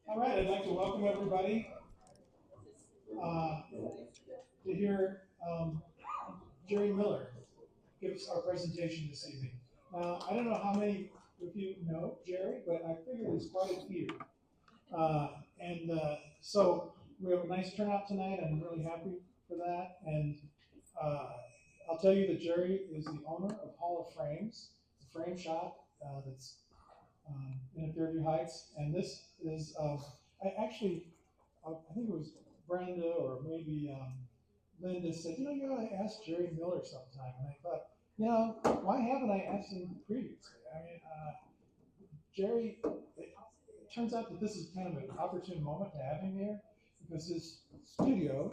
All right, I'd like to welcome everybody to hear Jerry Miller give us our presentation this evening. I don't know how many of you know Jerry, but I figure there's quite a few. Uh, and so we have a nice turnout tonight. I'm really happy for that. And uh, I'll tell you that Jerry is the owner of Hall of Frames, a frame shop that's in Fairview Heights. And this is, I think it was Brenda or maybe Linda said, you got to ask Jerry Miller sometime. And I thought, why haven't I asked him previously? I mean, Jerry, it turns out that this is kind of an opportune moment to have him here because his studio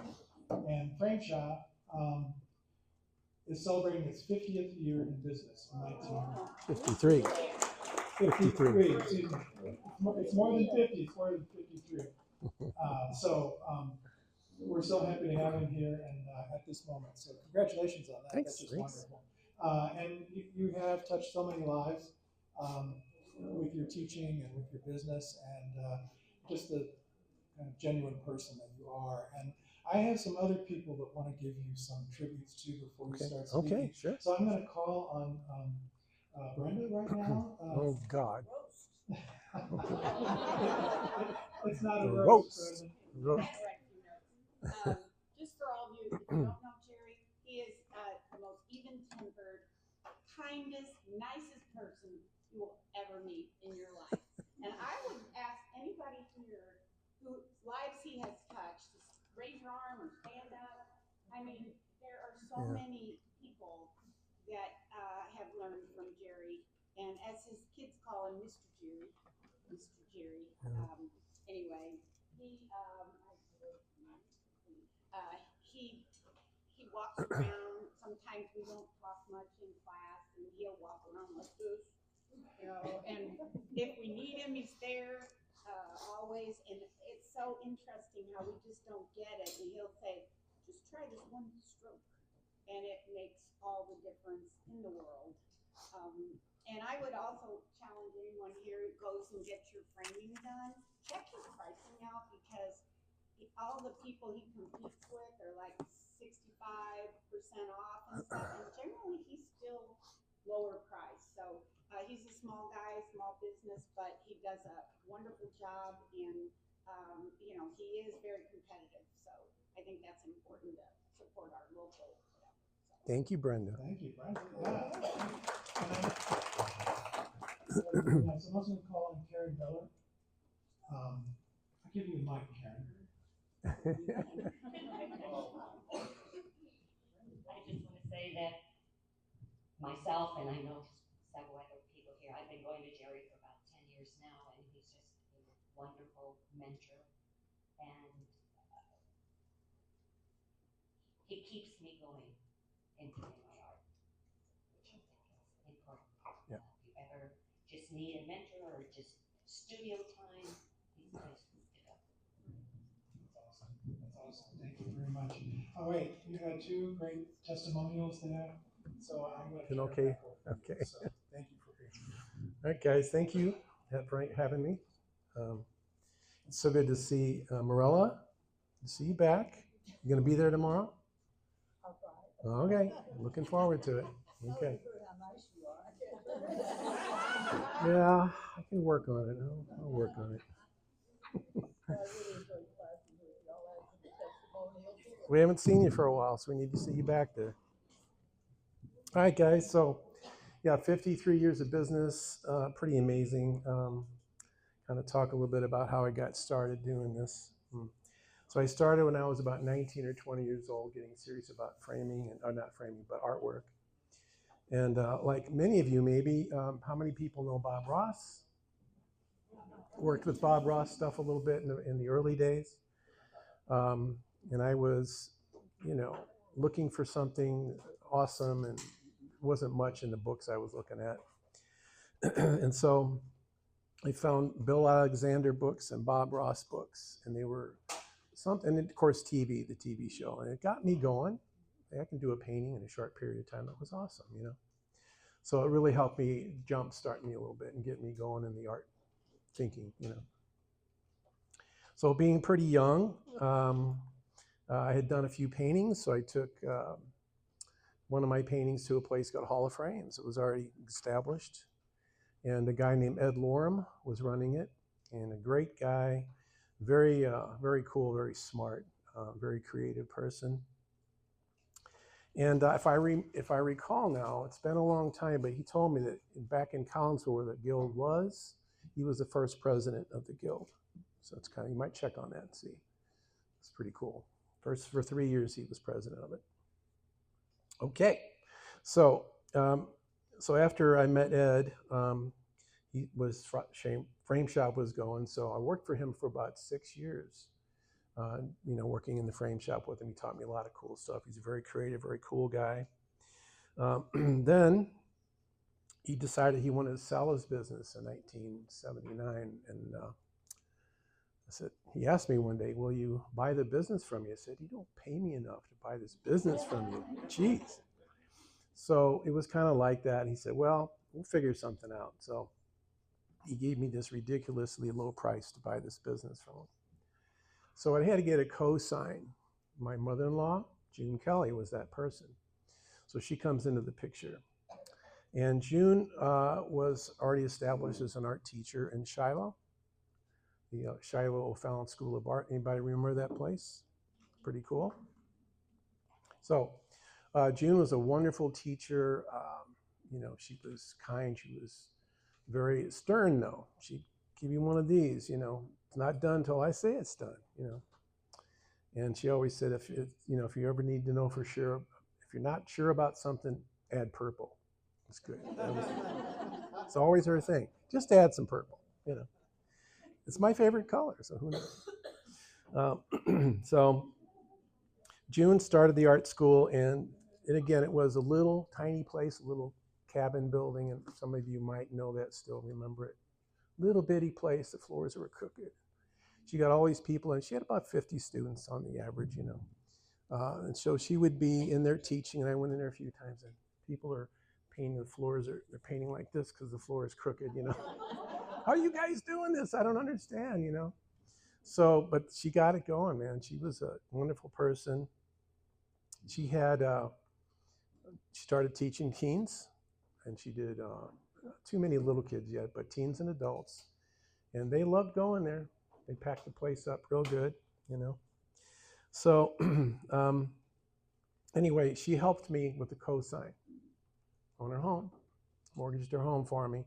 and frame shop is celebrating its 50th year in business in 53. 53. Excuse me. It's more than 50. It's more than 53. We're so happy to have him here and at this moment. So congratulations on that. Thanks. That's just wonderful. And you have touched so many lives with your teaching and with your business and just the kind of genuine person that you are. And I have some other people that want to give you some tributes too before we start speaking. Okay, sure. So I'm going to call on Brenda right now. Oh, God. It's not a roast. Just for all of you that don't know Jerry, he is the most even-tempered, kindest, nicest person you will ever meet in your life. And I would ask anybody here whose lives he has touched, just raise your arm or stand up. I mean, there are so many people that have learned from Jerry, and as his kids call him, Mr. Jerry. Mr. Jerry. Anyway, he walks around. Sometimes we don't talk much in class, and he'll walk around like this, and if we need him, he's there always. And it's so interesting how we just don't get it. And he'll say, "Just try this one stroke," and it makes all the difference in the world. And I would also challenge anyone here who goes and gets your framing done, check his pricing out because all the people he competes with are like 65% off and stuff, and generally he's still lower price. So he's a small guy, small business, but he does a wonderful job, and he is very competitive. So I think that's important to support our local. Thank you, Brenda. Thank you, Brenda. So I'm also going to call on Karen Miller. I'll give you a mic, Karen. I just want to say that myself, and I know several other people here, I've been going to Jerry for about 10 years now, and he's just a wonderful mentor, and he keeps me going into my art, which I think is important. Yeah. If you ever just need a mentor or just studio time, he's the place to go. That's awesome. Thank you very much. Oh, wait, you had two great testimonials there. So I'm going to. Okay. So thank you for being here. All right, guys. Thank you for having me. It's so good to see Morella. To see you back. You going to be there tomorrow? Okay. Looking forward to it. Okay. Yeah, I can work on it. I'll work on it. We haven't seen you for a while, so we need to see you back there. All right, guys. So, 53 years of business, pretty amazing. Kind of talk a little bit about how I got started doing this. So I started when I was about 19 or 20 years old, getting serious about framing, or not framing, but artwork. And like many of you, maybe, how many people know Bob Ross? Worked with Bob Ross stuff a little bit in the early days. And I was, looking for something awesome, and wasn't much in the books I was looking at. And so I found Bill Alexander books and Bob Ross books, and they were something, and of course the TV show, and it got me going. I can do a painting in a short period of time. That was awesome, So it really helped me jumpstart me a little bit and get me going in the art thinking, So being pretty young, I had done a few paintings, so I took one of my paintings to a place called Hall of Frames. It was already established, and a guy named Ed Lorem was running it, and a great guy, very very cool, very smart, very creative person. And if I recall now, it's been a long time, but he told me that back in Collinsville, where the guild was, he was the first president of the guild. So it's kind of, you might check on that and see. It's pretty cool. First, for 3 years, he was president of it. Okay, so so after I met Ed, he was frame shop was going, so I worked for him for about 6 years. You know, working in the frame shop with him, he taught me a lot of cool stuff. He's a very creative, very cool guy. Then he decided he wanted to sell his business in 1979, and I said, he asked me one day, will you buy the business from me? I said, you don't pay me enough to buy this business from you. Jeez. So it was kind of like that. He said, well, we'll figure something out. So he gave me this ridiculously low price to buy this business from him. So I had to get a co-sign. My mother-in-law, June Kelly, was that person. So she comes into the picture. And June was already established as an art teacher in Shiloh, the Shiloh O'Fallon School of Art. Anybody remember that place? Pretty cool. So June was a wonderful teacher. You know, she was kind. She was very stern, though. She'd give you one of these, you know, it's not done till I say it's done, you know. And she always said, if you ever need to know for sure, if you're not sure about something, add purple. It's good. It's always her thing. Just add some purple, you know. It's my favorite color, so who knows? So June started the art school, and again, it was a little tiny place, a little cabin building, and some of you might know that still, remember it. Little bitty place, the floors were crooked. She got all these people, and she had about 50 students on the average, you know. And so she would be in there teaching, and I went in there a few times, and people are painting the floors, they're painting like this because the floor is crooked, you know. How are you guys doing this? I don't understand, you know. So, but she got it going, man. She was a wonderful person. She had, she started teaching teens, and she did not too many little kids yet, but teens and adults. And they loved going there. They packed the place up real good, you know. So anyway, she helped me with the cosign on her home, mortgaged her home for me.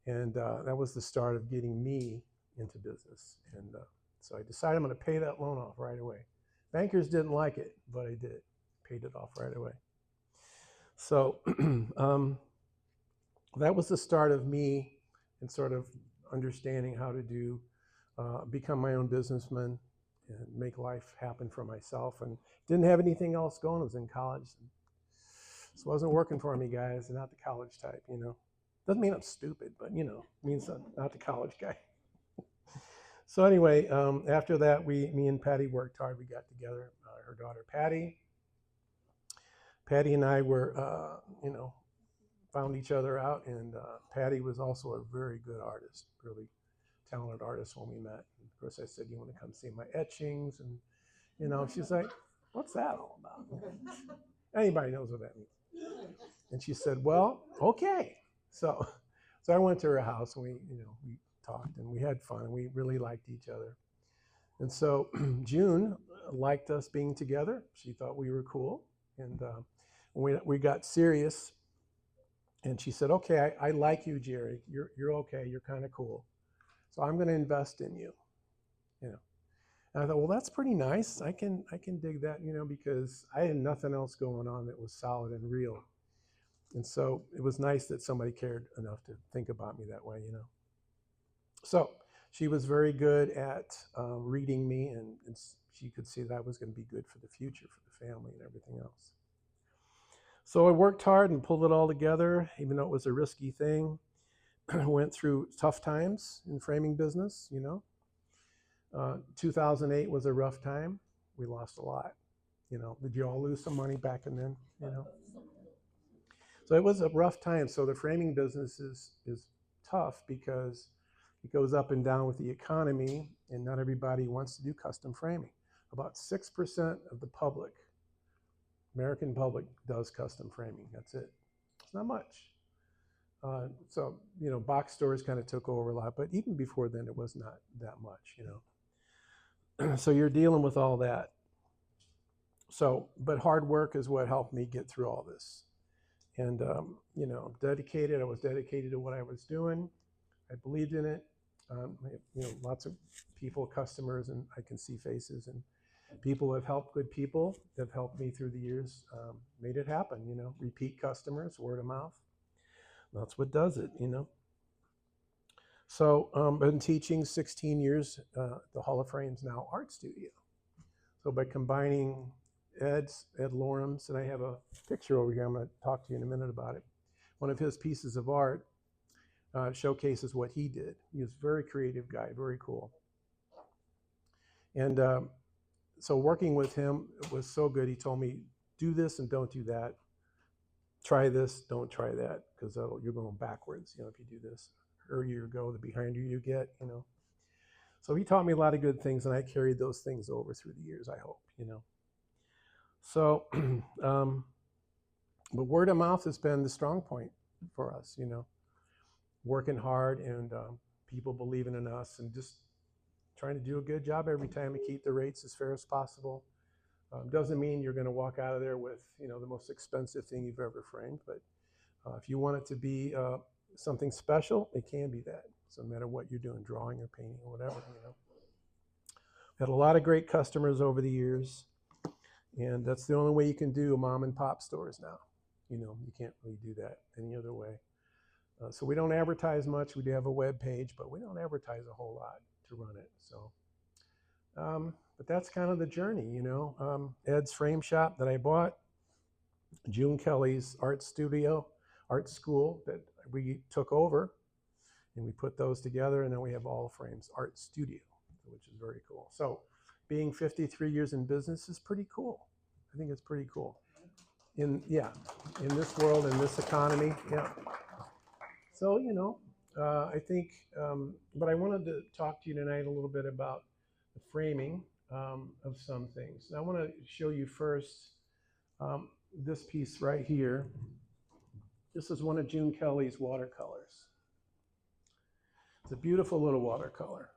And that was the start of getting me into business. And so I decided I'm going to pay that loan off right away. Bankers didn't like it, but I did. Paid it off right away. So that was the start of me and sort of understanding how to do, become my own businessman and make life happen for myself. And didn't have anything else going. I was in college. This wasn't working for me, guys. Not the college type, you know. Doesn't mean I'm stupid, but, you know, means I'm not the college guy. So anyway, after that, me and Patty worked hard. We got together, her daughter, Patty. Patty and I were, you know, found each other out, and Patty was also a very good artist, really talented artist when we met. And of course, I said, you want to come see my etchings? And, you know, she's like, what's that all about? Anybody knows what that means. And she said, well, okay. So I went to her house, and we talked, and we had fun, and we really liked each other. And so June liked us being together. She thought we were cool. And we got serious, and she said, okay, I like you, Jerry. You're okay. You're kind of cool. So I'm going to invest in you, you know. And I thought, well, that's pretty nice. I can dig that, you know, because I had nothing else going on that was solid and real. And so it was nice that somebody cared enough to think about me that way, you know. So she was very good at reading me, and she could see that I was going to be good for the future, for the family and everything else. So I worked hard and pulled it all together, even though it was a risky thing. I went through tough times in framing business, you know. 2008 was a rough time. We lost a lot, you know. Did you all lose some money back and then, you know? So it was a rough time. So the framing business is tough because It goes up and down with the economy, and not everybody wants to do custom framing. About 6% of the public, American public, does custom framing. That's it. It's not much. So, box stores kind of took over a lot, but even before then, it was not that much, So you're dealing with all that. So, but hard work is what helped me get through all this. And, dedicated, I was dedicated to what I was doing. I believed in it. Lots of people, customers, and I can see faces, and people have helped, good people have helped me through the years, made it happen, repeat customers, word of mouth. That's what does it, So been teaching 16 years at the Hall of Frame's now art studio. So by combining Ed Lorem's, and I have a picture over here, I'm going to talk to you in a minute about it. One of his pieces of art showcases what he did. He was a very creative guy, very cool. And so working with him was so good. He told me, do this and don't do that. Try this, don't try that, because you're going backwards, if you do this. The earlier you go, the behind you get, So he taught me a lot of good things, and I carried those things over through the years, I hope, So, but word of mouth has been the strong point for us, working hard and people believing in us and just trying to do a good job every time and keep the rates as fair as possible. Doesn't mean you're going to walk out of there with, the most expensive thing you've ever framed, but if you want it to be something special, it can be that. So no matter what you're doing, drawing or painting or whatever, Had a lot of great customers over the years, and that's the only way you can do mom and pop stores now. You can't really do that any other way. So we don't advertise much. We do have a web page, but we don't advertise a whole lot to run it. So, but that's kind of the journey, Ed's frame shop that I bought, June Kelly's art studio, art school that we took over, and we put those together, and then we have All Frames Art Studio, which is very cool. So being 53 years in business is pretty cool. I think it's pretty cool. In this world, in this economy, yeah. So, I think, but I wanted to talk to you tonight a little bit about the framing of some things. And I want to show you first this piece right here. This is one of June Kelly's watercolors. It's a beautiful little watercolor.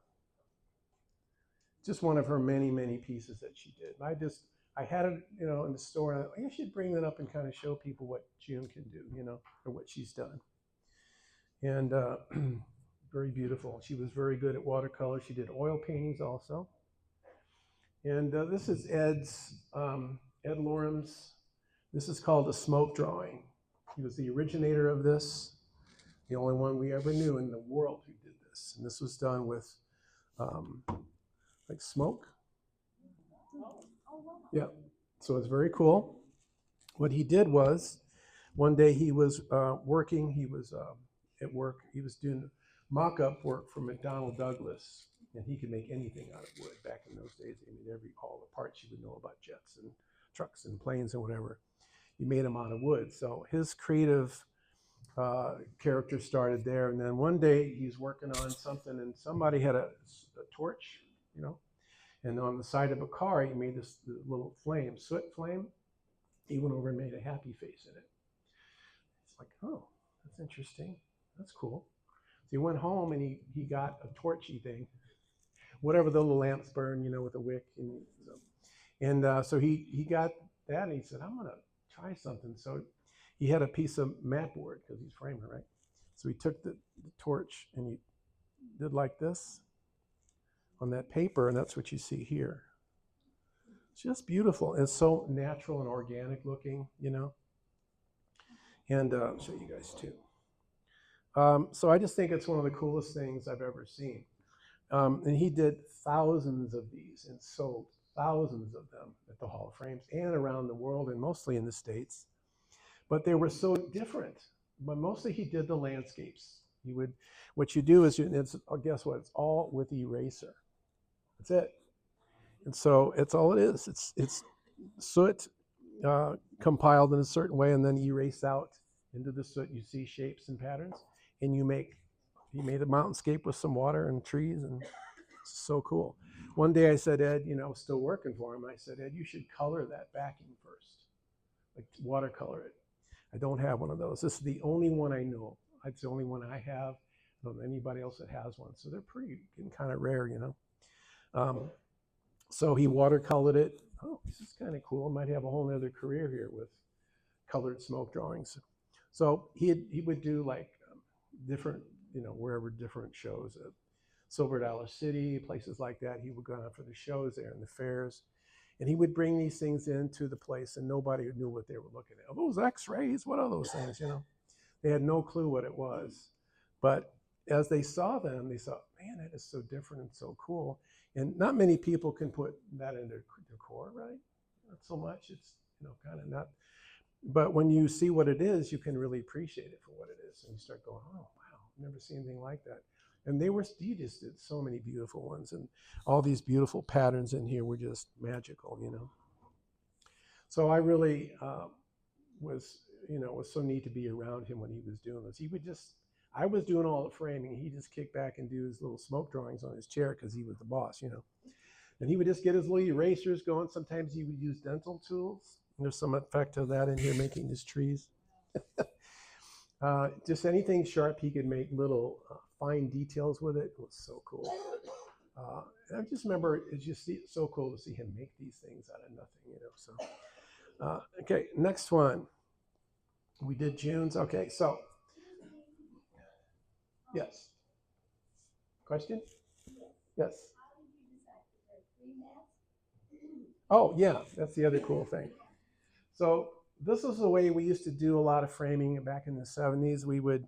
Just one of her many, many pieces that she did. I had it, in the store. And I should bring that up and kind of show people what June can do, or what she's done. And very beautiful. She was very good at watercolor. She did oil paintings also. And this is Ed Lorem's. This is called a smoke drawing. He was the originator of this, the only one we ever knew in the world who did this. And this was done with like smoke. Yeah, so it's very cool. What he did was, one day he was working, he was at work, he was doing mock-up work for McDonnell Douglas, and he could make anything out of wood back in those days. He made all the parts you would know about jets and trucks and planes and whatever. He made them out of wood. So his creative character started there. And then one day he's working on something, and somebody had a torch, and on the side of a car, he made this little flame, soot flame. He went over and made a happy face in it. It's like, oh, that's interesting. That's cool. So he went home and he got a torchy thing, whatever the little lamps burn, with a wick. And so he got that, and he said, I'm going to try something. So he had a piece of mat board, because he's framing, right? So he took the torch and he did like this on that paper, and that's what you see here. It's just beautiful. It's so natural and organic looking, And I'll show you guys too. So I just think it's one of the coolest things I've ever seen. And he did thousands of these and sold thousands of them at the Hall of Frames and around the world, and mostly in the States. But they were so different. But mostly he did the landscapes. What you do is, guess what? It's all with the eraser. That's it. And so it's all it is. It's soot compiled in a certain way and then erased out into the soot. You see shapes and patterns, and you make he made a mountainscape with some water and trees, and it's so cool. One day I said, Ed, I was still working for him. I said, Ed, you should color that backing first, like watercolor it. I don't have one of those. This is the only one I know. It's the only one I have. I don't know anybody else that has one. So they're getting kind of rare, So he watercolored it. Oh, this is kind of cool. I might have a whole other career here with colored smoke drawings. So he would do like different, wherever different shows, Silver Dollar City, places like that. He would go out for the shows there and the fairs. And he would bring these things into the place, and nobody knew what they were looking at. Oh, those X-rays, what are those things, They had no clue what it was. But as they saw them, they thought, man, that is so different and so cool. And not many people can put that in their decor, right? Not so much. It's, kind of not. But when you see what it is, you can really appreciate it for what it is. And you start going, oh, wow, I've never seen anything like that. And he just did so many beautiful ones. And all these beautiful patterns in here were just magical, So I really was so neat to be around him when he was doing this. I was doing all the framing. He just kicked back and do his little smoke drawings on his chair because he was the boss, And he would just get his little erasers going. Sometimes he would use dental tools. There's some effect of that in here, making his trees. Just anything sharp, he could make little fine details with it. It was so cool. And I just remember it's just so cool to see him make these things out of nothing, So, okay, next one. We did June's. Okay, so, yes. Question? Yes. Oh, yeah, that's the other cool thing. So this is the way we used to do a lot of framing back in the 70s. We would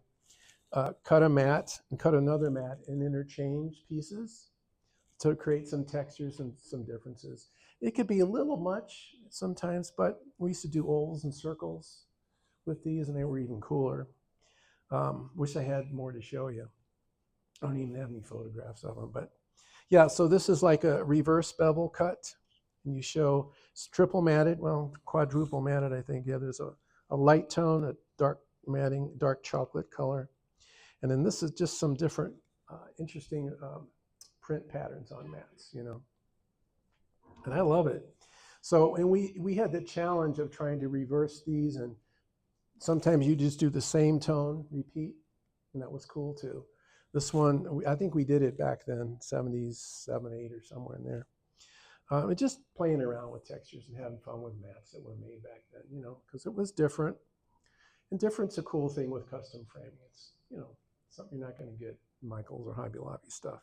cut a mat and cut another mat and interchange pieces to create some textures and some differences. It could be a little much sometimes, but we used to do ovals and circles with these, and they were even cooler. Wish I had more to show you. I don't even have any photographs of them, but yeah, so this is like a reverse bevel cut. And you show it's triple matted, well, quadruple matted, I think. Yeah, there's a light tone, a dark matting, dark chocolate color. And then this is just some different interesting print patterns on mats, And I love it. So, and we had the challenge of trying to reverse these, and sometimes you just do the same tone, repeat, and that was cool too. This one, I think we did it back then, 77, 8 or somewhere in there. Just playing around with textures and having fun with mats that were made back then, because it was different. And different's a cool thing with custom framing. It's, something you're not going to get Michaels or Hobby Lobby stuff,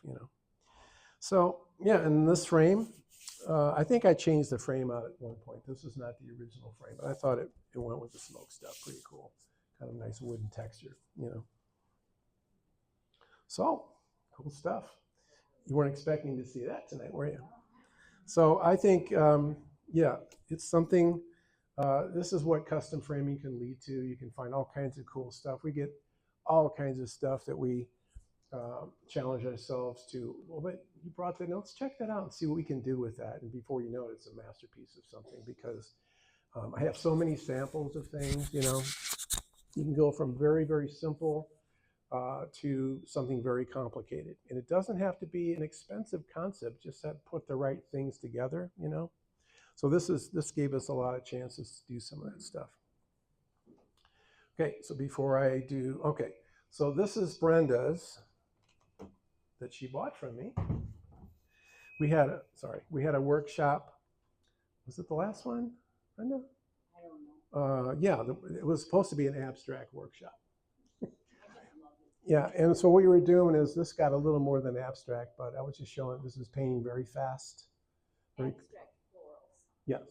So, yeah, and this frame, I think I changed the frame out at one point. This is not the original frame, but I thought it went with the smoke stuff. Pretty cool. Kind of nice wooden texture, So, cool stuff. You weren't expecting to see that tonight, were you? So I think, yeah, it's something, this is what custom framing can lead to. You can find all kinds of cool stuff. We get all kinds of stuff that we challenge ourselves to, well, but you brought that, let's check that out and see what we can do with that. And before you know it, it's a masterpiece of something, because I have so many samples of things, You can go from very, very simple to something very complicated. And it doesn't have to be an expensive concept, just have to put the right things together, So this gave us a lot of chances to do some of that stuff. Okay, so before I do, okay, so this is Brenda's that she bought from me. We had a workshop. Was it the last one, Brenda? I don't know. Yeah, it was supposed to be an abstract workshop. Yeah, and so what we were doing is, this got a little more than abstract, but I was just showing this is painting very fast. Abstract florals. Yes.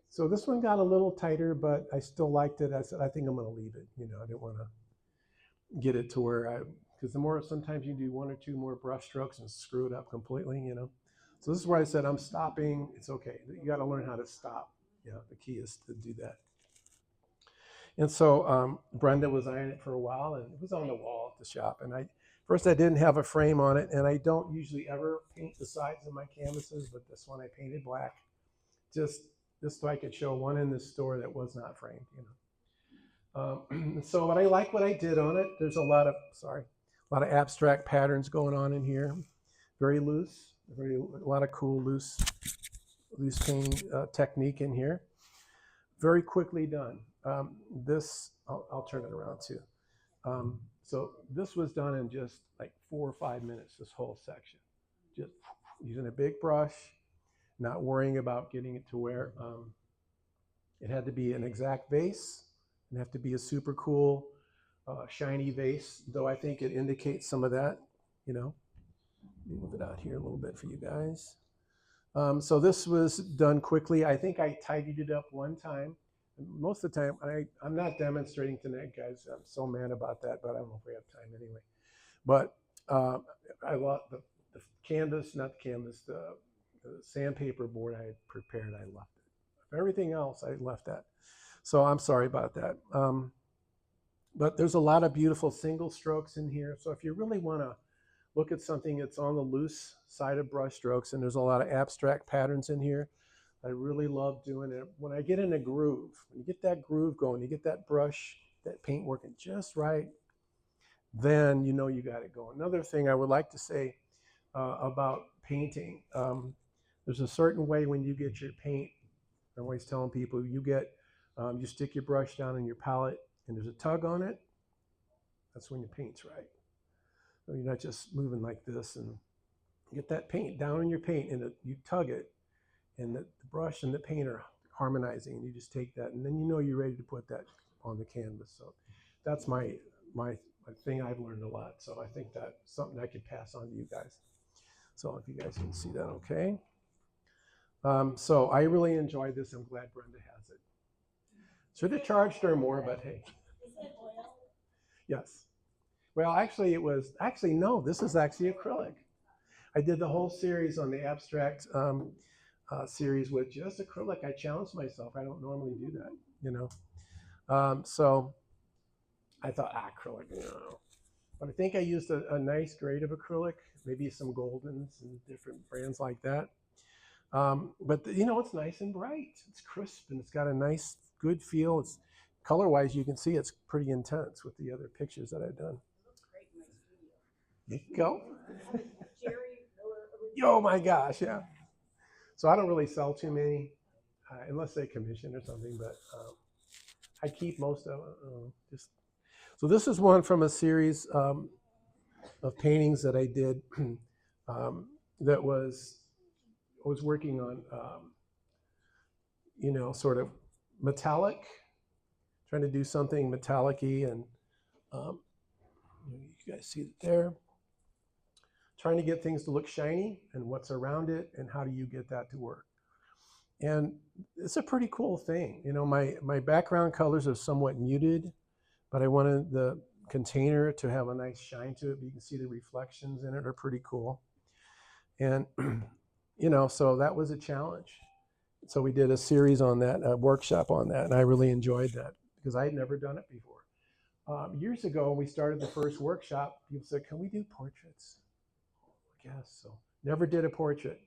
So this one got a little tighter, but I still liked it. I said, I think I'm going to leave it. I didn't want to get it to where because sometimes you do one or two more brush strokes and screw it up completely, So this is where I said, I'm stopping. It's okay. You got to learn how to stop. Yeah, the key is to do that. And so Brenda was ironing it for a while, and it was on the wall at the shop. And first I didn't have a frame on it, and I don't usually ever paint the sides of my canvases, but this one I painted black, just so I could show one in the store that was not framed, So what I did on it, there's a lot A lot of abstract patterns going on in here. Very loose, a lot of cool loose painting technique in here. Very quickly done. This, I'll turn it around too. So this was done in just like 4 or 5 minutes, this whole section. Just using a big brush, not worrying about getting it to where it had to be an exact vase. It had to be a super cool, shiny vase, though I think it indicates some of that, you know. Let me move it out here a little bit for you guys. So this was done quickly. I think I tidied it up one time. Most of the time, I'm not demonstrating tonight, guys. I'm so mad about that, but I don't know if we have time anyway. But I love the canvas, not the canvas, the sandpaper board I had prepared, I left it. Everything else, I left that. So I'm sorry about that. But there's a lot of beautiful single strokes in here. So if you really want to look at something that's on the loose side of brush strokes, and there's a lot of abstract patterns in here, I really love doing it. When I get in a groove, when you get that groove going, you get that brush, that paint working just right, then you know you got it going. Another thing I would like to say about painting, there's a certain way when you get your paint. I'm always telling people, you stick your brush down in your palette and there's a tug on it, that's when your paint's right. So you're not just moving like this, and get that paint down in your paint and you tug it, and the brush and the paint are harmonizing, and you just take that, and then you know you're ready to put that on the canvas. So that's my thing I've learned a lot. So I think that's something I could pass on to you guys. So if you guys can see that, okay. So I really enjoyed this. I'm glad Brenda has it. Should have charged her more, but hey. Is it oil? Yes. Well, actually, no, this is actually acrylic. I did the whole series on the abstract series with just acrylic. I challenged myself. I don't normally do that, you know. So I thought, acrylic, you know. But I think I used a nice grade of acrylic, maybe some Goldens and different brands like that. But you know, it's nice and bright. It's crisp and it's got a nice, good feel. It's color-wise, you can see it's pretty intense with the other pictures that I've done. It looks great in my studio. There you go. Jerry Miller. Oh my gosh, yeah. So I don't really sell too many, unless they commission or something, but I keep most of them. So this is one from a series of paintings that I did that was working on, you know, sort of metallic, trying to do something metallic-y, and you guys see it there. Trying to get things to look shiny and what's around it and how do you get that to work. And it's a pretty cool thing. You know, my background colors are somewhat muted, but I wanted the container to have a nice shine to it. But you can see the reflections in it are pretty cool. And, you know, so that was a challenge. So we did a series on that, a workshop on that, and I really enjoyed that because I had never done it before. Years ago, when we started the first workshop, people said, can we do portraits? Yes, so never did a portrait.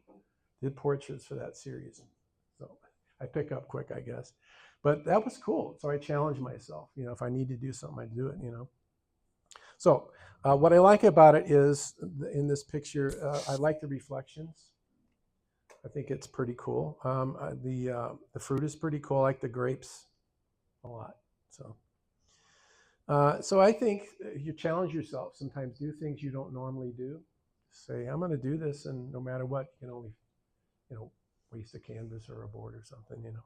Did portraits for that series. So I pick up quick, I guess. But that was cool. So I challenged myself. You know, if I need to do something, I do it, you know. So what I like about it is, in this picture, I like the reflections. I think it's pretty cool. The fruit is pretty cool. I like the grapes a lot. So I think you challenge yourself. Sometimes do things you don't normally do. Say, I'm going to do this, and no matter what, you can only, you know, waste a canvas or a board or something, you know.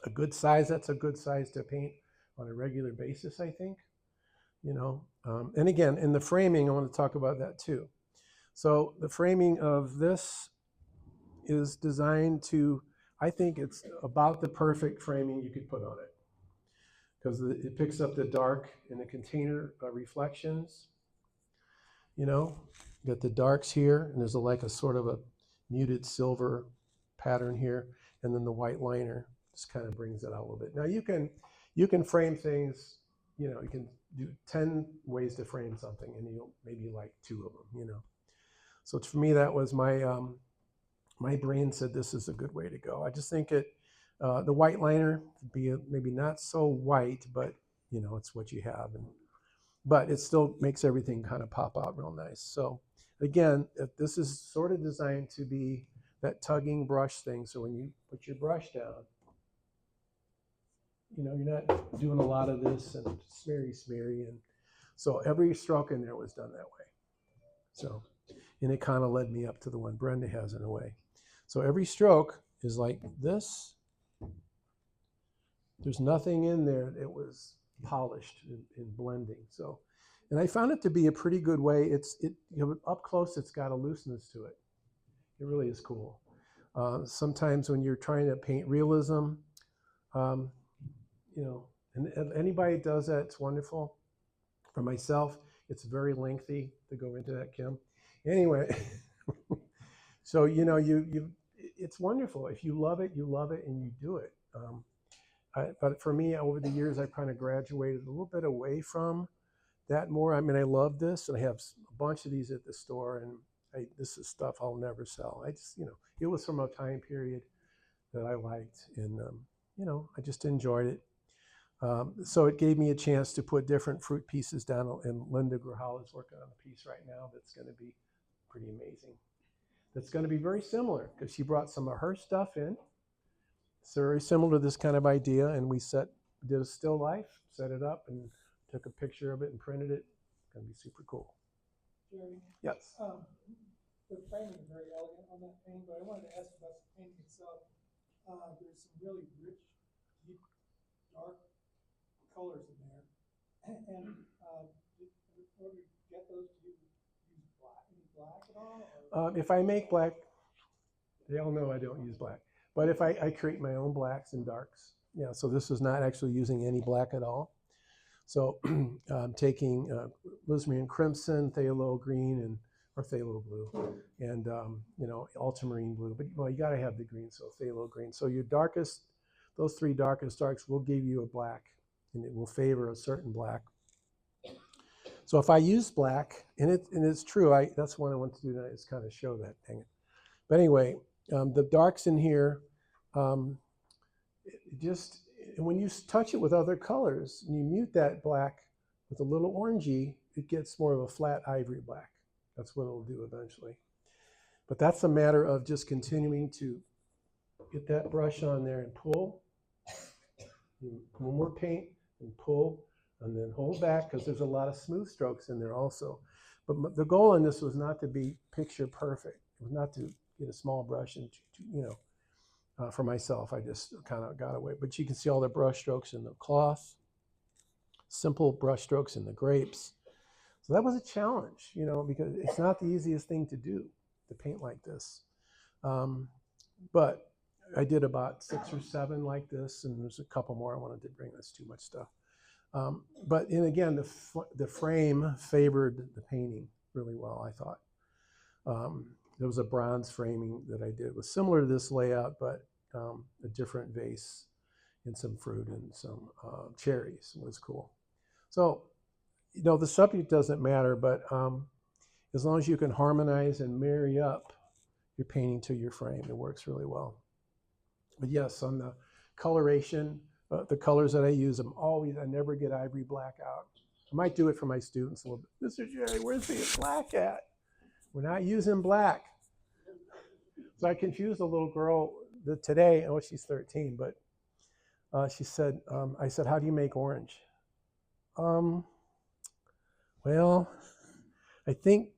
A good size, that's a good size to paint on a regular basis, I think, you know. And again, in the framing, I want to talk about that too. So the framing of this is designed to, I think it's about the perfect framing you could put on it, because it picks up the dark in the container reflections, you know. You got the darks here, and there's like a sort of a muted silver pattern here, and then the white liner just kind of brings it out a little bit. Now you can frame things, you know, you can do 10 ways to frame something, and you'll maybe like 2 of them, you know. So for me, that was my brain said this is a good way to go. I just think the white liner would be maybe not so white, but you know, it's what you have, and but it still makes everything kind of pop out real nice. So again, if this is sort of designed to be that tugging brush thing. So when you put your brush down, you know, you're not doing a lot of this and smeary. And so every stroke in there was done that way. So, and it kind of led me up to the one Brenda has in a way. So every stroke is like this. There's nothing in there that was polished in blending. So, and I found it to be a pretty good way. You know, up close, it's got a looseness to it. It really is cool. Sometimes when you're trying to paint realism, you know, and if anybody does that, it's wonderful. For myself, it's very lengthy to go into that, Kim. Anyway, so you know, it's wonderful. If you love it, and you do it. But for me, over the years, I've kind of graduated a little bit away from that more. I mean, I love this, and I have a bunch of these at the store, and this is stuff I'll never sell. I just, you know, it was from a time period that I liked, and you know, I just enjoyed it. So it gave me a chance to put different fruit pieces down, and Linda Grahal is working on a piece right now that's going to be pretty amazing. That's going to be very similar because she brought some of her stuff in. It's very similar to this kind of idea, and we did a still life, set it up, and took a picture of it and printed it. It's going to be super cool. Jerry, Yes. the framing is very elegant on that painting, but I wanted to ask about the painting itself. There's some really rich, deep, dark colors in there, and in order to get those, do you use any black at all? If I make black, they all know I don't use black. But if I create my own blacks and darks, yeah, so this is not actually using any black at all. So I'm taking Lismarine Crimson, Phthalo Green, or Phthalo Blue, and you know, Ultramarine Blue. But well, you got to have the green, so Phthalo Green. So your darkest, those three darkest darks will give you a black, and it will favor a certain black. So if I use black, and it's true, that's what I want to do tonight, is kind of show that, dang it. But anyway, the darks in here, and when you touch it with other colors and you mute that black with a little orangey, it gets more of a flat ivory black. That's what it'll do eventually. But that's a matter of just continuing to get that brush on there and pull. One more paint and pull, and then hold back, because there's a lot of smooth strokes in there also. But the goal in this was not to be picture perfect. It was not to get a small brush and, you know, for myself, I just kind of got away. But you can see all the brush strokes in the cloth, simple brush strokes in the grapes. So that was a challenge, you know, because it's not the easiest thing to do, to paint like this. But I did about 6 or 7 like this, and there's a couple more I wanted to bring. That's too much stuff. But and again, the frame favored the painting really well, I thought. There was a bronze framing that I did. It was similar to this layout, but a different vase and some fruit and some cherries. It was cool. So, you know, the subject doesn't matter, but as long as you can harmonize and marry up your painting to your frame, it works really well. But yes, on the coloration, the colors that I use, I never get ivory black out. I might do it for my students a little bit. Mr. Jerry, where's the black at? We're not using black. So I confused a little girl today. Oh, she's 13, but she said, I said, how do you make orange? Well, I think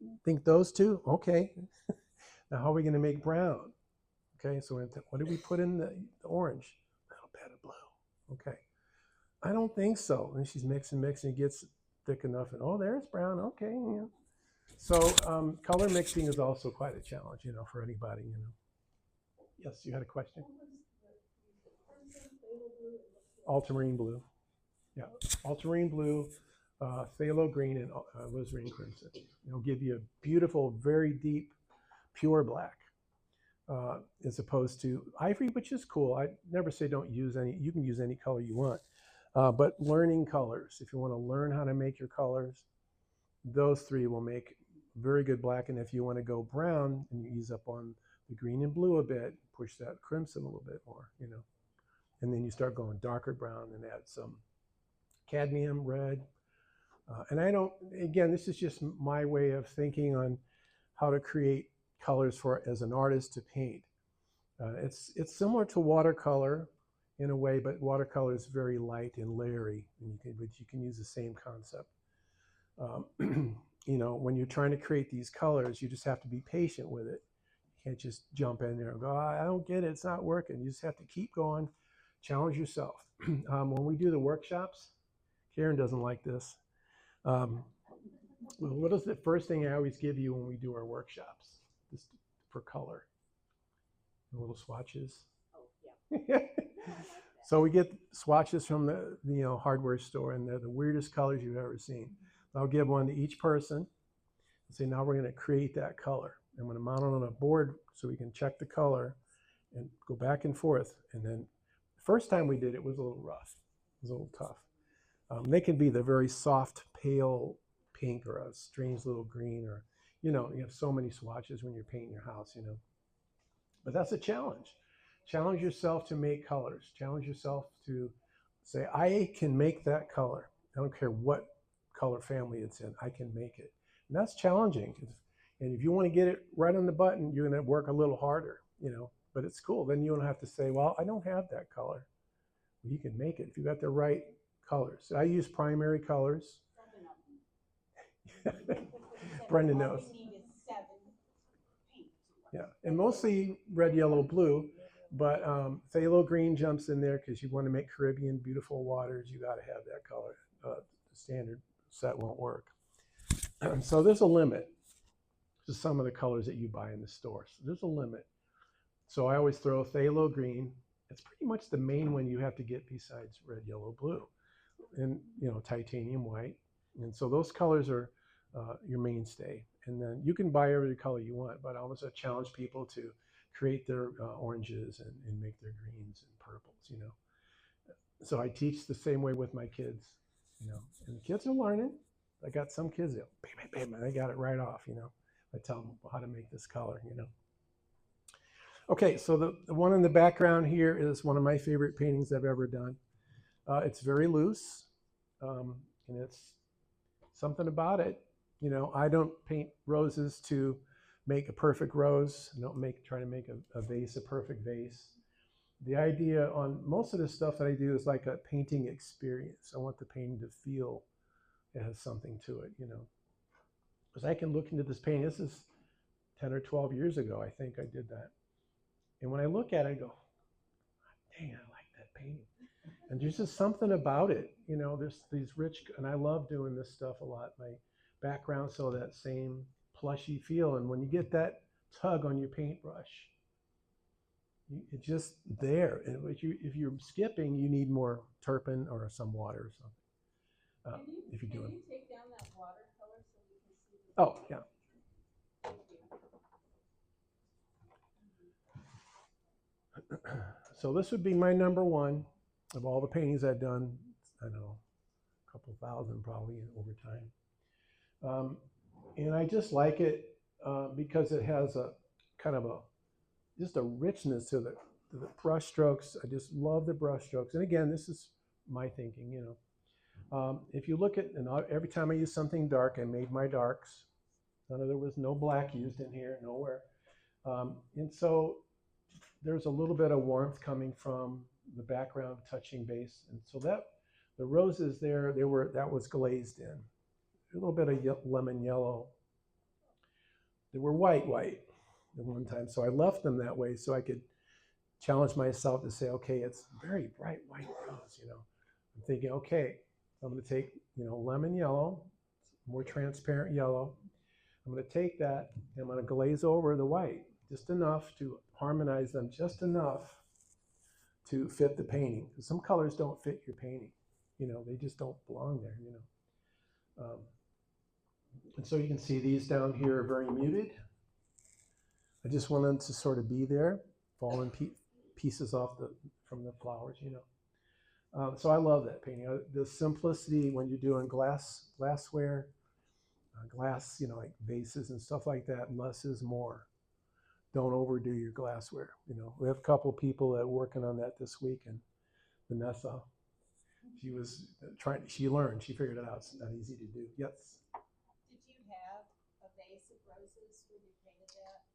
those two. Okay. Now how are we going to make brown? Okay, so what did we put in the orange? A little bit of blue. Okay. I don't think so. And she's mixing, it gets thick enough, and oh, there's brown. Okay, yeah. So color mixing is also quite a challenge, you know, for anybody, you know. Yes, you had a question? Ultramarine blue. Yeah, ultramarine blue, phthalo green, and Lismarine crimson. It'll give you a beautiful, very deep, pure black, as opposed to ivory, which is cool. I never say don't use any. You can use any color you want, but learning colors. If you want to learn how to make your colors, those three will make very good black. And if you want to go brown and you ease up on the green and blue a bit, push that crimson a little bit more, you know. And then you start going darker brown and add some cadmium red, And I don't, again, this is just my way of thinking on how to create colors for as an artist to paint. It's similar to watercolor in a way, but watercolor is very light and layery, but you can use the same concept. You know, when you're trying to create these colors, you just have to be patient with it. You can't just jump in there and go, I don't get it, it's not working. You just have to keep going, challenge yourself. When we do the workshops, Karen doesn't like this. What is the first thing I always give you when we do our workshops? Just for color. The little swatches. Oh, yeah. So we get swatches from the hardware store, and they're the weirdest colors you've ever seen. I'll give one to each person and say, now we're going to create that color. I'm going to mount it on a board so we can check the color and go back and forth. And then the first time we did it was a little rough. It was a little tough. They can be the very soft, pale pink or a strange little green, or, you have so many swatches when you're painting your house, But that's a challenge. Challenge yourself to make colors. Challenge yourself to say, I can make that color. I don't care what color family it's in, I can make it. And that's challenging. And if you want to get it right on the button, you're going to work a little harder, but it's cool. Then you don't have to say, well, I don't have that color. Well, you can make it if you got the right colors. I use primary colors. Brenda knows. Yeah, and mostly red, yellow, blue, but phthalo green jumps in there because you want to make Caribbean beautiful waters. You got to have that color. The standard set won't work. So there's a limit to some of the colors that you buy in the store. So there's a limit. So I always throw phthalo green. It's pretty much the main one you have to get besides red, yellow, blue, and titanium white. And so those colors are your mainstay. And then you can buy every color you want, but I always challenge people to create their oranges and make their greens and purples, So I teach the same way with my kids, and the kids are learning. I got some kids that, bam, they got it right off, I tell them how to make this color, Okay, so the one in the background here is one of my favorite paintings I've ever done. It's very loose, and it's something about it. I don't paint roses to make a perfect rose. I don't try to make a vase a perfect vase. The idea on most of the stuff that I do is like a painting experience. I want the painting to feel it has something to it, Because I can look into this painting. This is 10 or 12 years ago, I think I did that. And when I look at it, I go, dang, I like that painting. And there's just something about it, there's these rich, and I love doing this stuff a lot. My background, so that same plushy feel. And when you get that tug on your paintbrush, it's just there. And if you're skipping, you need more turpin or some water or something. If you're doing. Can you take down that watercolor so we can see? Oh, yeah. So this would be my number one of all the paintings I've done. I don't know, a couple thousand probably over time. And I just like it because it has a kind of just a richness to the brush strokes. I just love the brush strokes. And again, this is my thinking, if you look at, and every time I use something dark, I made my darks. There was no black used in here, nowhere. And so there's a little bit of warmth coming from the background touching base. And so that the roses there, that was glazed in. A little bit of lemon yellow. They were white at one time. So I left them that way so I could challenge myself to say, okay, it's very bright white rose, I'm thinking, okay, I'm going to take, lemon yellow, more transparent yellow. I'm going to take that and I'm going to glaze over the white just enough to harmonize them, just enough to fit the painting. Because some colors don't fit your painting, they just don't belong there, And so you can see these down here are very muted. I just want them to sort of be there, fall in pieces off from the flowers, So I love that painting. The simplicity when you're doing glassware, glass, like vases and stuff like that, less is more. Don't overdo your glassware. We have a couple people that are working on that this week, and Vanessa she was trying. She learned. She figured it out. It's not easy to do. Yes. Did you have a vase of roses when you painted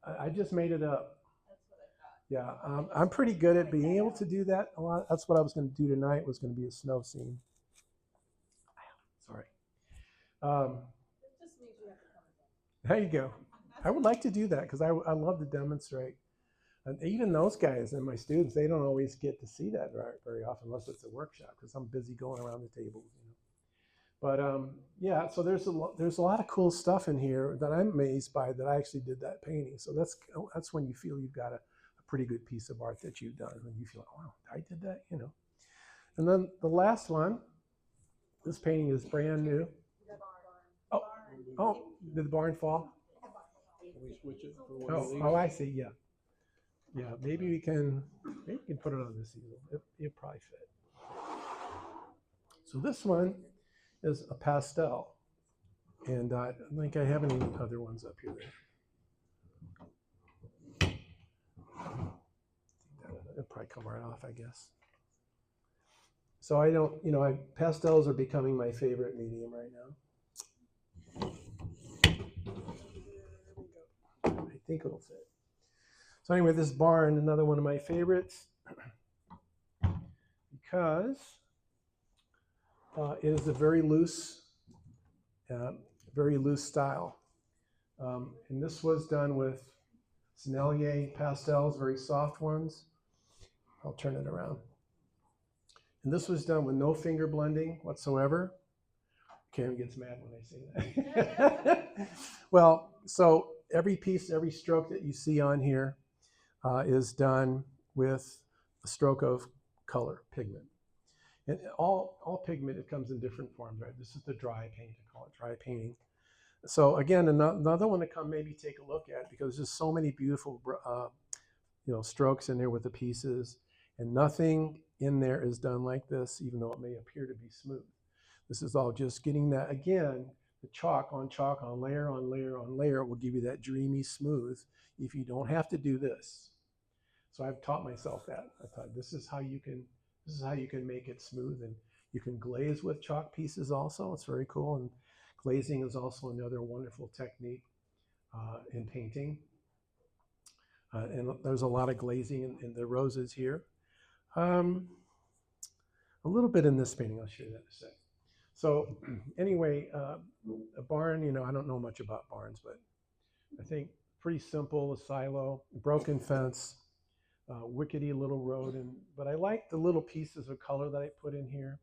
that? I just made it up. That's what I thought. Yeah, I'm pretty good at being able to do that a lot. That's what I was going to do tonight. Was going to be a snow scene. Sorry. It just means you have to come again. There you go. I would like to do that because I love to demonstrate. And even those guys and my students, they don't always get to see that very often unless it's a workshop because I'm busy going around the tables. But yeah, so there's a lot of cool stuff in here that I'm amazed by that I actually did that painting. So that's when you feel you've got a pretty good piece of art that you've done. When you feel, oh, wow, I did that, And then the last one, this painting is brand new. Oh, did the barn fall? Can we switch it for one of these? Oh, I see. Yeah. Maybe we can put it on this easel. It probably fit. So this one is a pastel, and I don't think I have any other ones up here. It'll probably come right off, I guess. So I don't, pastels are becoming my favorite medium right now. I think it'll fit. So anyway, this barn, another one of my favorites, because it is a very loose style. And this was done with Sennelier pastels, very soft ones. I'll turn it around. And this was done with no finger blending whatsoever. Karen gets mad when I say that. Well, so every piece, every stroke that you see on here is done with a stroke of color, pigment. And all pigment, it comes in different forms, right? This is the dry paint, I call it dry painting. So again, another one to come maybe take a look at because there's so many beautiful strokes in there with the pieces, and nothing in there is done like this, even though it may appear to be smooth. This is all just getting that, again, the chalk on layer on layer on layer will give you that dreamy smooth if you don't have to do this. So I've taught myself that. I thought this is how you can make it smooth, and you can glaze with chalk pieces also. It's very cool, and glazing is also another wonderful technique in painting. And there's a lot of glazing in the roses here. A little bit in this painting, I'll show you that in a sec. So anyway, a barn, I don't know much about barns, but I think pretty simple, a silo, broken fence, wickety little road. But I like the little pieces of color that I put in here.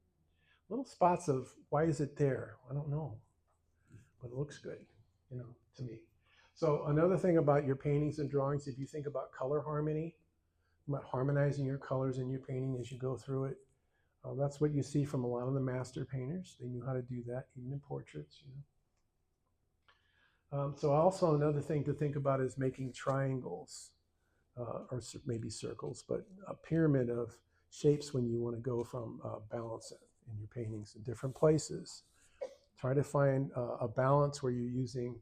Little spots of, why is it there? I don't know, but it looks good, to me. So another thing about your paintings and drawings, if you think about color harmony, about harmonizing your colors in your painting as you go through it, that's what you see from a lot of the master painters. They knew how to do that, even in portraits. So also another thing to think about is making triangles, or maybe circles, but a pyramid of shapes when you want to go from balance in your paintings in different places. Try to find a balance where you're using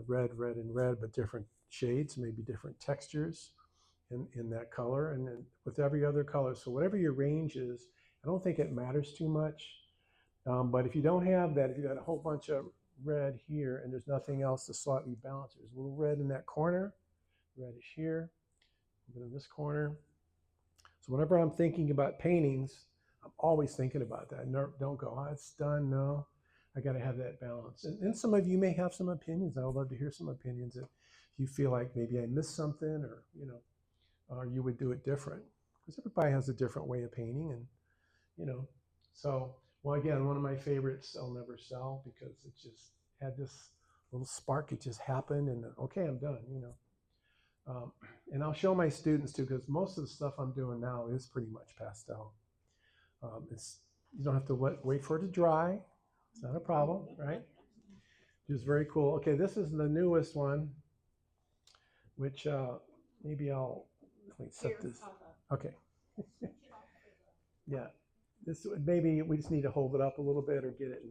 red, and red, but different shades, maybe different textures in that color, and then with every other color. So whatever your range is, I don't think it matters too much. But if you don't have that, if you got a whole bunch of red here and there's nothing else to slightly balance, there's a little red in that corner, reddish here, a bit in this corner. So whenever I'm thinking about paintings, I'm always thinking about that. No, don't go, oh, it's done. No, I got to have that balance. And some of you may have some opinions. I would love to hear some opinions if you feel like maybe I missed something, or or you would do it different, because everybody has a different way of painting. And so, well, again, one of my favorites I'll never sell, because it just had this little spark. It just happened, and okay, I'm done. And I'll show my students too, because most of the stuff I'm doing now is pretty much pastel. You don't have to wait for it to dry. It's not a problem, right? Just very cool. Okay, this is the newest one, which maybe I'll set this. Okay. Yeah. This maybe we just need to hold it up a little bit or get it.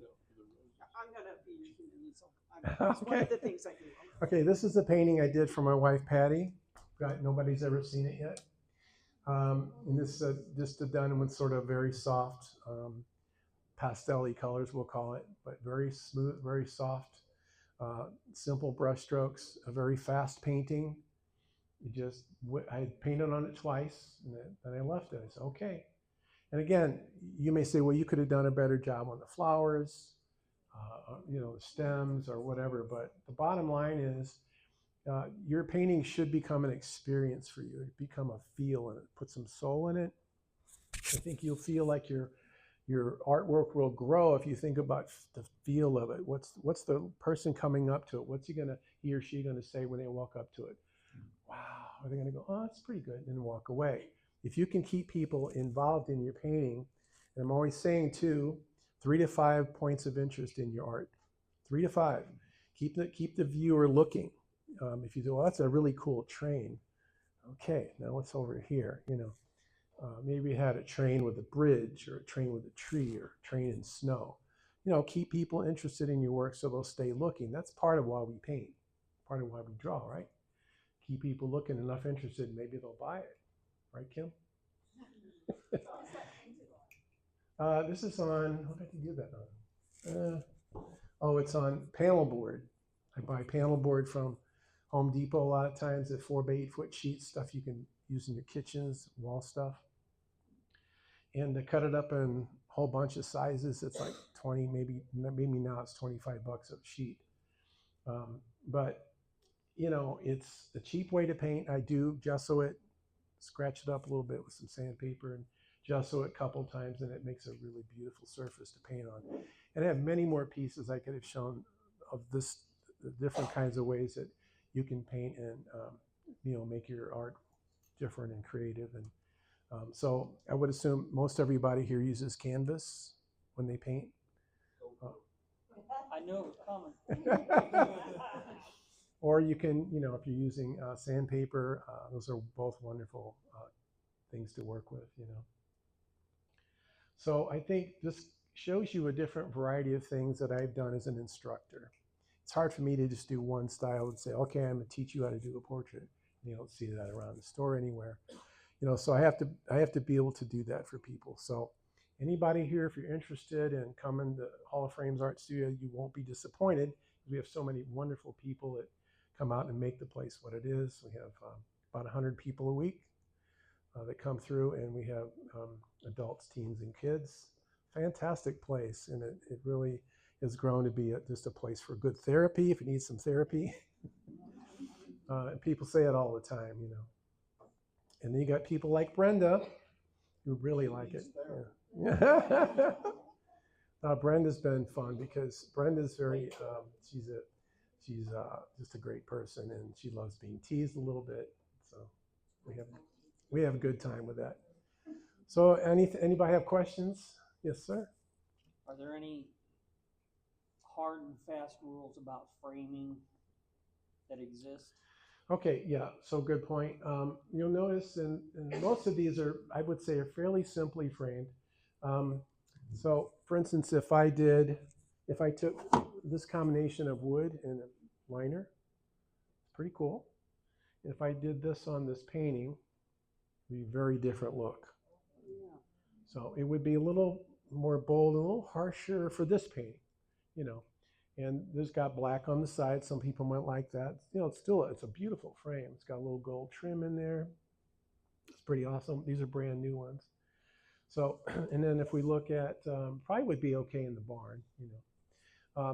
I'm gonna be using the easel. It's one of the things I do. Okay, this is the painting I did for my wife Patty. Nobody's ever seen it yet. And this just done with sort of very soft pastel-y colors, we'll call it, but very smooth, very soft, simple brush strokes, a very fast painting. I painted on it twice, and then I left it. I said, okay. And again, you may say, well, you could have done a better job on the flowers, the stems or whatever. But the bottom line is, your painting should become an experience for you. It become a feel in it. Put some soul in it. I think you'll feel like your artwork will grow if you think about the feel of it. What's the person coming up to it? What's he or she gonna say when they walk up to it? Wow. Are they gonna go, oh, that's pretty good, and walk away? If you can keep people involved in your painting, and I'm always saying too, 3 to 5 points of interest in your art. 3 to 5. Keep the viewer looking. If you do, well, that's a really cool train. Okay, now what's over here? Maybe you had a train with a bridge, or a train with a tree, or a train in snow. Keep people interested in your work so they'll stay looking. That's part of why we paint, part of why we draw, right? Keep people looking, enough interested, maybe they'll buy it. Right, Kim? This is on, what did I do that on? It's on panel board. I buy panel board from Home Depot a lot of times, at 4 by 8 foot sheets, stuff you can use in your kitchens, wall stuff. And to cut it up in a whole bunch of sizes, it's like 20, maybe now it's $25 a sheet. But it's a cheap way to paint. I do gesso it, scratch it up a little bit with some sandpaper, and gesso it a couple times, and it makes a really beautiful surface to paint on. And I have many more pieces I could have shown of this, different kinds of ways that you can paint and make your art different and creative. And so I would assume most everybody here uses canvas when they paint. I knew it was coming. Or you can, if you're using sandpaper, those are both wonderful things to work with, So I think this shows you a different variety of things that I've done as an instructor. It's hard for me to just do one style and say, okay, I'm going to teach you how to do a portrait. You don't see that around the store anywhere. So I have to be able to do that for people. So anybody here, if you're interested in coming to Hall of Frames Art Studio, you won't be disappointed. We have so many wonderful people that come out and make the place what it is. We have about 100 people a week that come through, and we have adults, teens, and kids. Fantastic place, and it really has grown to be just a place for good therapy if you need some therapy. And people say it all the time, And then you got people like Brenda who really like it. Yeah. Brenda's been fun because Brenda's very, she's just a great person, and she loves being teased a little bit. So we have a good time with that. So anybody have questions? Yes, sir. Are there any hard and fast rules about framing that exist? Okay, yeah, so good point. You'll notice, and most of these are, I would say, are fairly simply framed. So, for instance, if I took this combination of wood and a liner, it's pretty cool. If I did this on this painting, it would be a very different look. Yeah. So it would be a little more bold, a little harsher for this painting, And there's got black on the side. Some people might like that. It's a beautiful frame. It's got a little gold trim in there. It's pretty awesome. These are brand new ones. So, and then if we look at, probably would be okay in the barn,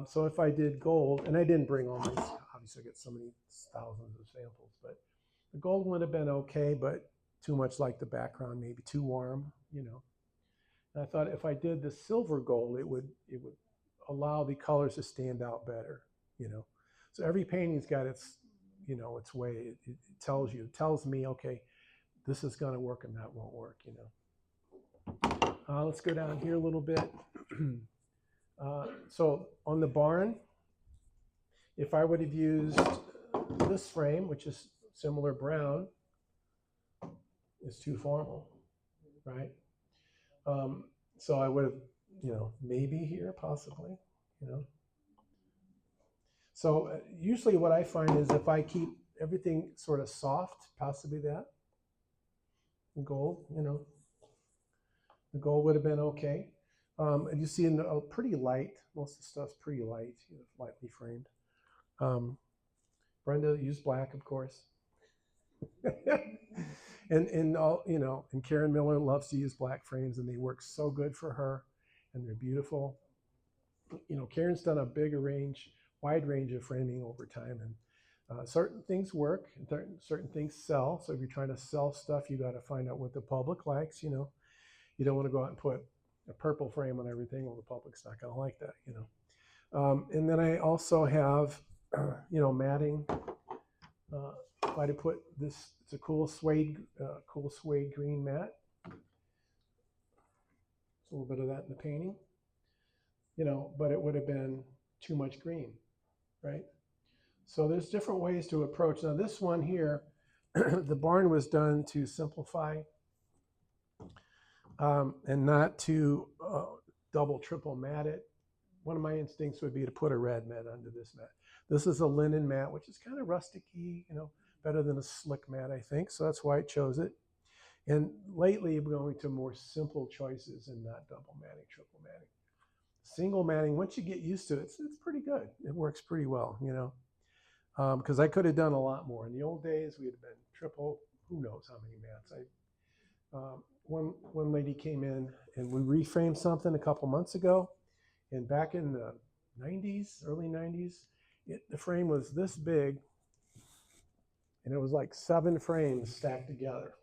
So if I did gold, and I didn't bring all my, obviously I get so many thousands of samples, but the gold would have been okay, but too much like the background, maybe too warm, And I thought if I did the silver gold, it would allow the colors to stand out better, So every painting's got its, its way. It tells me, okay, this is going to work and that won't work, Let's go down here a little bit. So on the barn, if I would have used this frame, which is similar brown, is too formal, right? So I would have, maybe here, possibly, So usually what I find is if I keep everything sort of soft, possibly that, gold, the gold would have been okay. And you see in pretty light, most of the stuff's pretty light, lightly framed. Brenda used black, of course. and all, and Karen Miller loves to use black frames, and they work so good for her, and they're beautiful. Karen's done a wide range of framing over time, and certain things work, and certain things sell. So if you're trying to sell stuff, you got to find out what the public likes. You don't want to go out and put a purple frame on everything. Well, the public's not going to like that. And then I also have, matting. If I'd put this, it's a cool suede green mat. There's a little bit of that in the painting, but it would have been too much green, right? So there's different ways to approach. Now this one here, the barn was done to simplify and not to double, triple mat it. One of my instincts would be to put a red mat under this mat. This is a linen mat, which is kind of rustic-y, better than a slick mat, I think. So that's why I chose it. And lately, I'm going to more simple choices and not double matting, triple matting. Single matting, once you get used to it, it's pretty good. It works pretty well, because I could have done a lot more. In the old days, we'd have been triple, who knows how many mats. One lady came in and we reframed something a couple months ago. And back in the 90s, early 90s, the frame was this big, and it was like 7 frames stacked together.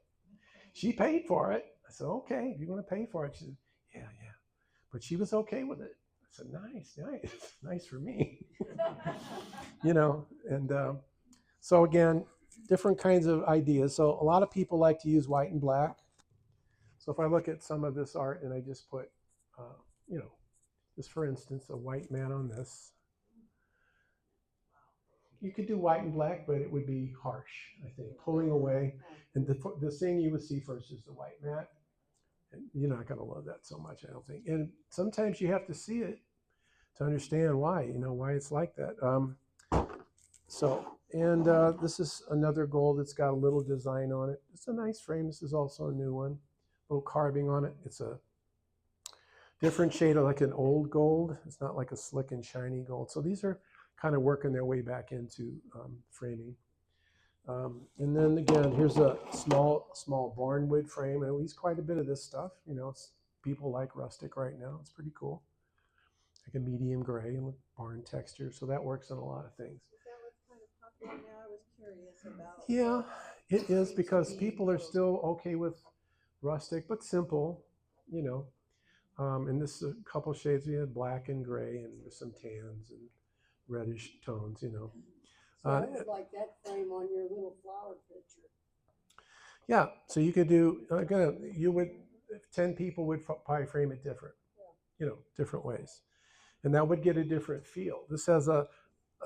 She paid for it. I said, okay, if you're going to pay for it. She said, yeah. But she was okay with it. I said, nice for me. And so again, different kinds of ideas. So a lot of people like to use white and black. So if I look at some of this art and I just put, just for instance, a white mat on this. You could do white and black, but it would be harsh, I think, pulling away. And the thing you would see first is the white mat. And you're not going to love that so much, I don't think. And sometimes you have to see it to understand why, why it's like that. This is another gold that's got a little design on it. It's a nice frame. This is also a new one. A little carving on it. It's a different shade of like an old gold. It's not like a slick and shiny gold. So these are kind of working their way back into framing. And then again, here's a small barnwood frame, and we use quite a bit of this stuff. People like rustic right now. It's pretty cool. Like a medium gray and with barn texture. So that works on a lot of things. Is that what's kind of popular now? I was curious about. Yeah, it is, because people are still okay with rustic, but simple, and this is a couple shades. We had black and gray, and there's some tans and reddish tones, So I would like that frame on your little flower picture. Yeah, so you could do, again, 10 people would probably frame it different, different ways. And that would get a different feel. This has a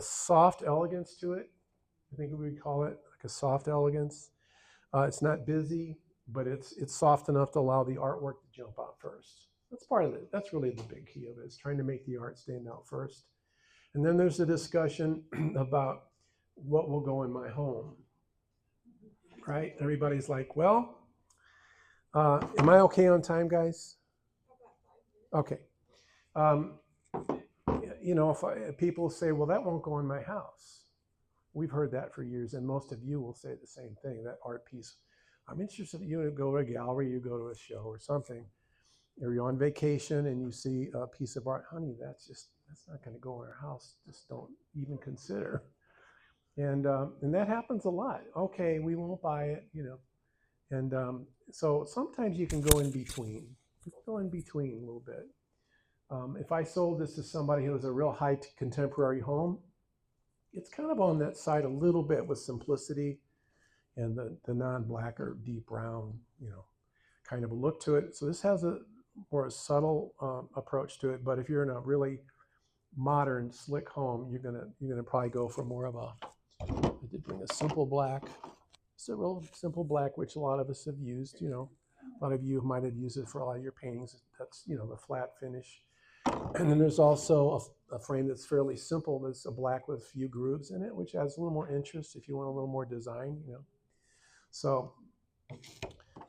soft elegance to it. I think we would call it like a soft elegance. It's not busy, but it's soft enough to allow the artwork to jump out first. That's part of it. That's really the big key of it, is trying to make the art stand out first. And then there's a discussion about what will go in my home, right? Everybody's like, well, am I okay on time, guys? Okay. If people say, well, that won't go in my house. We've heard that for years, and most of you will say the same thing, that art piece. I'm interested in you to go to a gallery, you go to a show or something, or you're on vacation and you see a piece of art. Honey, that's not going to go in our house. Just don't even consider. And that happens a lot. Okay, we won't buy it, And so sometimes you can go in between. You can go in between a little bit. If I sold this to somebody who has a real high contemporary home, it's kind of on that side a little bit with simplicity and the non-black or deep brown, kind of a look to it. So this has a more subtle approach to it. But if you're in a really modern, slick home, you're gonna probably go for more of I did bring a simple black. It's a real simple black, which a lot of us have used. A lot of you might have used it for a lot of your paintings. That's the flat finish. And then there's also a frame that's fairly simple. That's a black with a few grooves in it, which adds a little more interest if you want a little more design. So,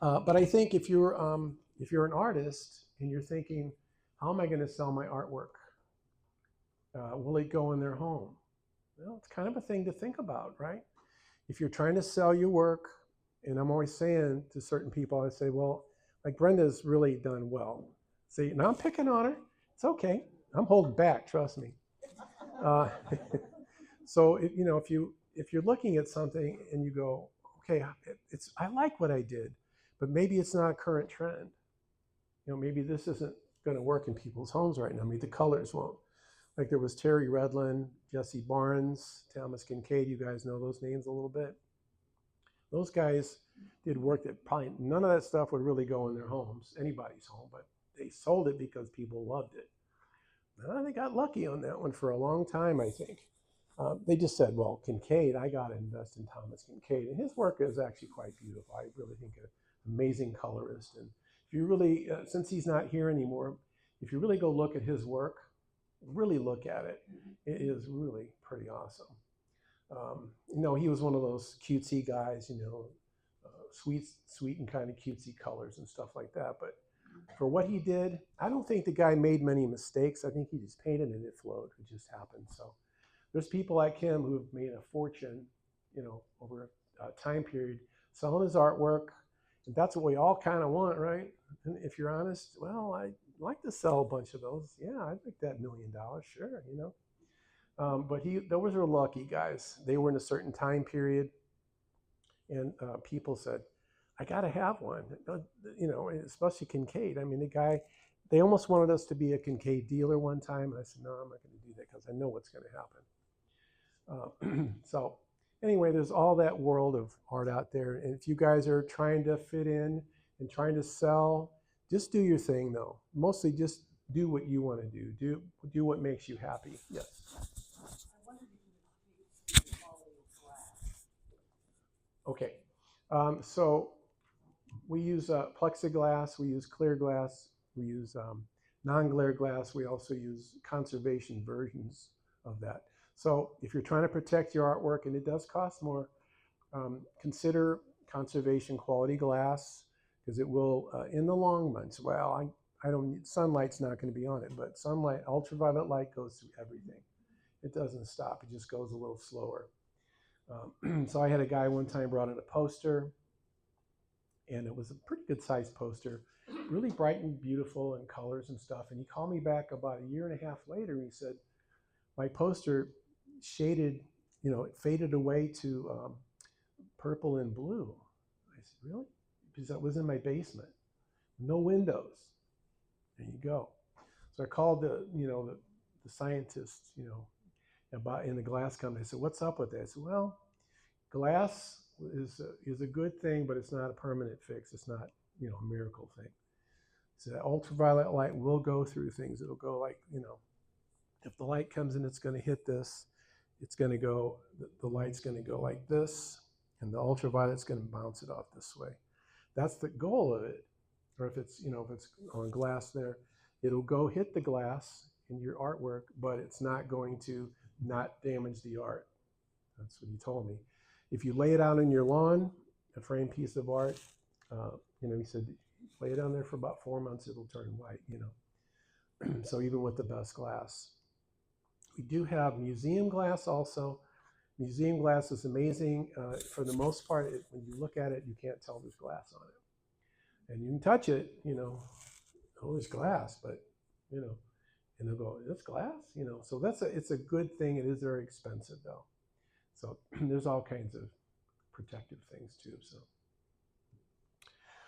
but I think if you're an artist and you're thinking, How am I going to sell my artwork? Will it go in their home? Well, it's kind of a thing to think about, right? If you're trying to sell your work, and I'm always saying to certain people, I say, well, like Brenda's really done well. See, now I'm picking on her. It's okay. I'm holding back, trust me. So if you're looking at something and you go, okay, I like what I did, but maybe it's not a current trend. Maybe this isn't going to work in people's homes right now. Maybe the colors won't. Like there was Terry Redlin, Jesse Barnes, Thomas Kincaid. You guys know those names a little bit. Those guys did work that probably none of that stuff would really go in their homes, anybody's home, but they sold it because people loved it. They got lucky on that one for a long time, I think. They just said, well, Kincaid, I got to invest in Thomas Kincaid. And his work is actually quite beautiful. I really think an amazing colorist. And if you really, since he's not here anymore, if you really go look at his work, really look at it, it is really pretty awesome. He was one of those cutesy guys, sweet and kind of cutesy colors and stuff like that. But for what he did, I don't think the guy made many mistakes. I think he just painted and it flowed. It just happened. So there's people like him who have made a fortune, over a time period, selling his artwork. And that's what we all kind of want, right? And if you're honest, well, I'd like to sell a bunch of those. Yeah, I'd like that $1 million, sure, But those were lucky guys. They were in a certain time period, and people said, I got to have one, especially Kincaid. I mean, the guy, they almost wanted us to be a Kincaid dealer one time. And I said, no, I'm not going to do that because I know what's going to happen. So anyway, there's all that world of art out there. And if you guys are trying to fit in and trying to sell, just do your thing, though. Mostly just do what you want to do. Do what makes you happy. Yes. Okay. So we use plexiglass, we use clear glass, we use non-glare glass. We also use conservation versions of that. So if you're trying to protect your artwork, and it does cost more, consider conservation quality glass, because it will, in the long months, well, I don't need, sunlight's not going to be on it, but sunlight, ultraviolet light goes through everything. It doesn't stop, it just goes a little slower. So I had a guy one time brought in a poster, and it was a pretty good sized poster, really bright and beautiful and colors and stuff. And he called me back about 1.5 years later, and he said, my poster shaded, it faded away to purple and blue. I said, really? Because that was in my basement, no windows. There you go. So I called the scientists, about in the glass company. I said, what's up with that? I said, well, glass is a good thing, but it's not a permanent fix. It's not, a miracle thing. So that ultraviolet light will go through things. It'll go like, if the light comes in, it's going to hit this. It's going to go, the light's going to go like this, and the ultraviolet's going to bounce it off this way. That's the goal of it. Or if it's, if it's on glass there, it'll go hit the glass in your artwork, but it's not going to not damage the art. That's what he told me. If you lay it out on your lawn, a framed piece of art, he said, lay it on there for about 4 months, it'll turn white, So even with the best glass. We do have museum glass also. Museum glass is amazing. For the most part, when you look at it, you can't tell there's glass on it. And you can touch it, oh, there's glass, but, and they'll go, it's glass, So it's a good thing. It is very expensive, though. So there's all kinds of protective things, too.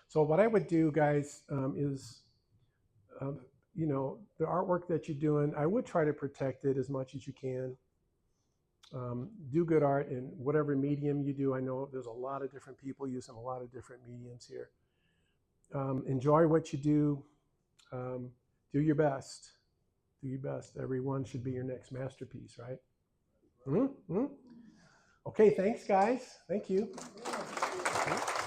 So what I would do, guys, is, the artwork that you're doing, I would try to protect it as much as you can. Do good art in whatever medium you do. I know there's a lot of different people using a lot of different mediums here. Enjoy what you do. Do your best. Do your best. Everyone should be your next masterpiece, right? Okay, thanks, guys. Thank you. Okay.